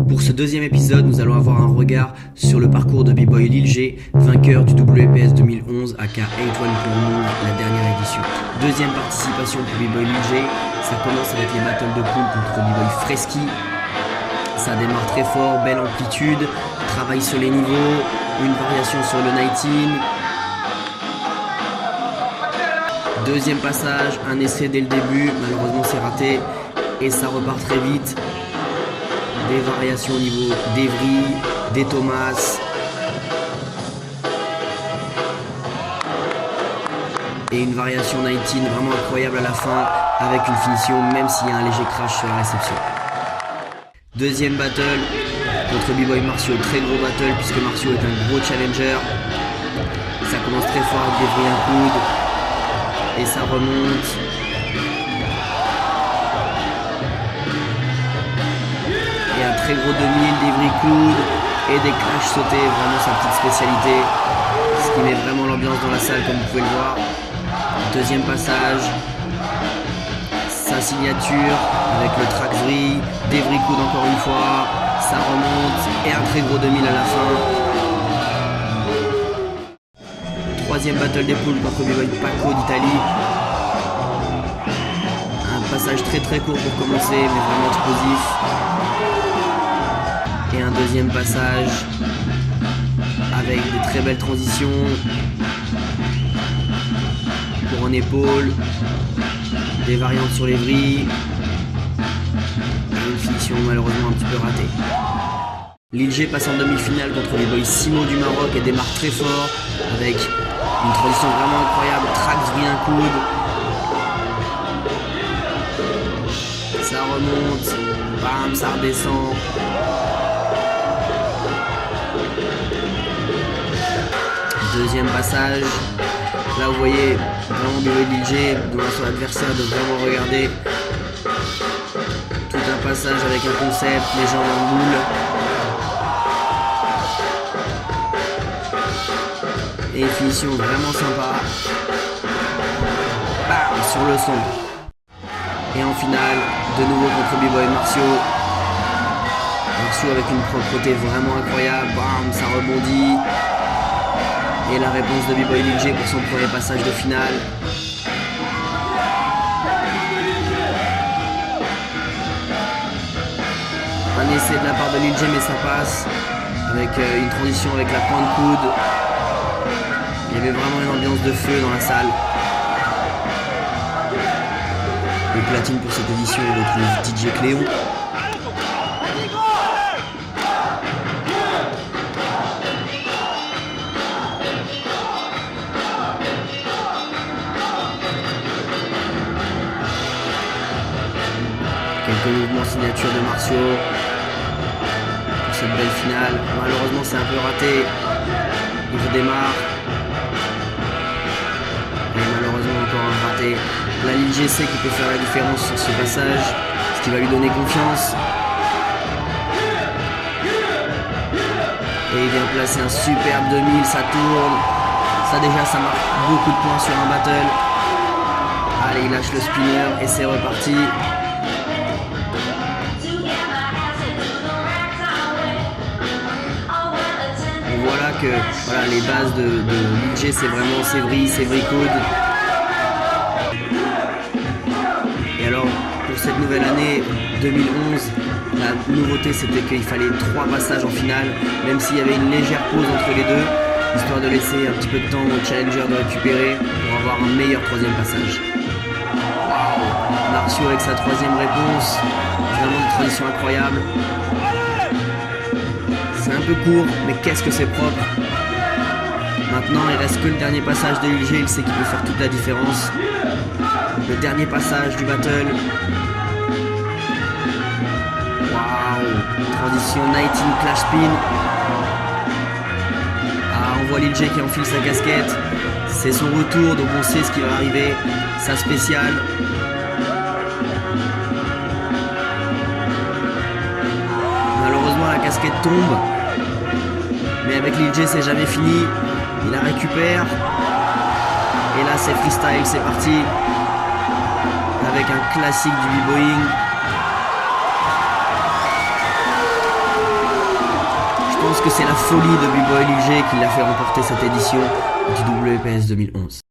Pour ce deuxième épisode, nous allons avoir un regard sur le parcours de B-Boy Lil G, vainqueur du WPS 2011 aka 8-1 pour Move, la dernière édition. Deuxième participation pour B-Boy Lil G, ça commence avec les battles de pool contre B-Boy Fresky. Ça démarre très fort, belle amplitude, travail sur les niveaux, une variation sur le 19. Deuxième passage, un essai dès le début, malheureusement c'est raté et ça repart très vite. Des variations au niveau d'Evry, des Thomas. Et une variation 19 vraiment incroyable à la fin avec une finition même s'il y a un léger crash sur la réception. Deuxième battle contre B-Boy Marcio, très gros battle puisque Marcio est un gros challenger. Ça commence très fort avec Evry un coude et ça remonte. Et un très gros 2000 d'Evry coude et des crash sautés, vraiment sa petite spécialité. Ce qui met vraiment l'ambiance dans la salle comme vous pouvez le voir. Deuxième passage. Sa signature avec le track vrille, d'Evry coude encore une fois, ça remonte et un très gros 2000 à la fin. Troisième battle des poules contre B-Boy Paco d'Italie. Un passage très court pour commencer mais vraiment explosif. Et un deuxième passage avec de très belles transitions pour en épaule. Des variantes sur les vrilles et une finition malheureusement un petit peu ratée. Lil G passe en demi-finale contre les boys Simo du Maroc et démarre très fort avec une transition vraiment incroyable, trax vrille un coude. Ça remonte, bam, ça redescend. Deuxième passage. Là vous voyez vraiment B-Boy Lil G devant son adversaire de vraiment regarder tout un passage avec un concept, les jambes en boule. Et une finition vraiment sympa. Bam, sur le son. Et en finale, de nouveau contre B-Boy Marcio. Marcio avec une propreté vraiment incroyable. Bam, ça rebondit. Et la réponse de B-Boy Lil G pour son premier passage de finale. Un essai de la part de Lil G mais ça passe. Avec une transition avec la pointe coude. Il y avait vraiment une ambiance de feu dans la salle. Le platine pour cette édition, on retrouve DJ Cléon. Quelques mouvements signature de Marcio pour cette belle finale. Malheureusement c'est un peu raté. Il redémarre. Et malheureusement encore un raté. Là Lil G sait qu'il peut faire la différence sur ce passage, ce qui va lui donner confiance. Et il vient placer un superbe 2000, ça tourne. Ça déjà ça marque beaucoup de points sur un battle. Allez, il lâche le spinner et c'est reparti. Voilà, les bases de Lil G, c'est vraiment ses vrilles coude. Et alors, pour cette nouvelle année 2011, la nouveauté c'était qu'il fallait 3 passages en finale, même s'il y avait une légère pause entre les deux, histoire de laisser un petit peu de temps au challenger de récupérer pour avoir un meilleur troisième passage. Waouh, Marcio avec sa troisième réponse, vraiment une transition incroyable. C'est un peu court, mais qu'est-ce que c'est propre. Maintenant, il reste que le dernier passage de Lil G, il sait qu'il peut faire toute la différence. Le dernier passage du battle. Waouh, transition 19 clash spin. Ah, on voit Lil G qui enfile sa casquette. C'est son retour, donc on sait ce qui va arriver. Sa spéciale. Malheureusement, la casquette tombe. Mais avec Lil G, c'est jamais fini. Il la récupère. Et là c'est freestyle, c'est parti. Avec un classique du b-boying. Je pense que c'est la folie de B-Boy Lil J qui l'a fait remporter cette édition du WPS 2011.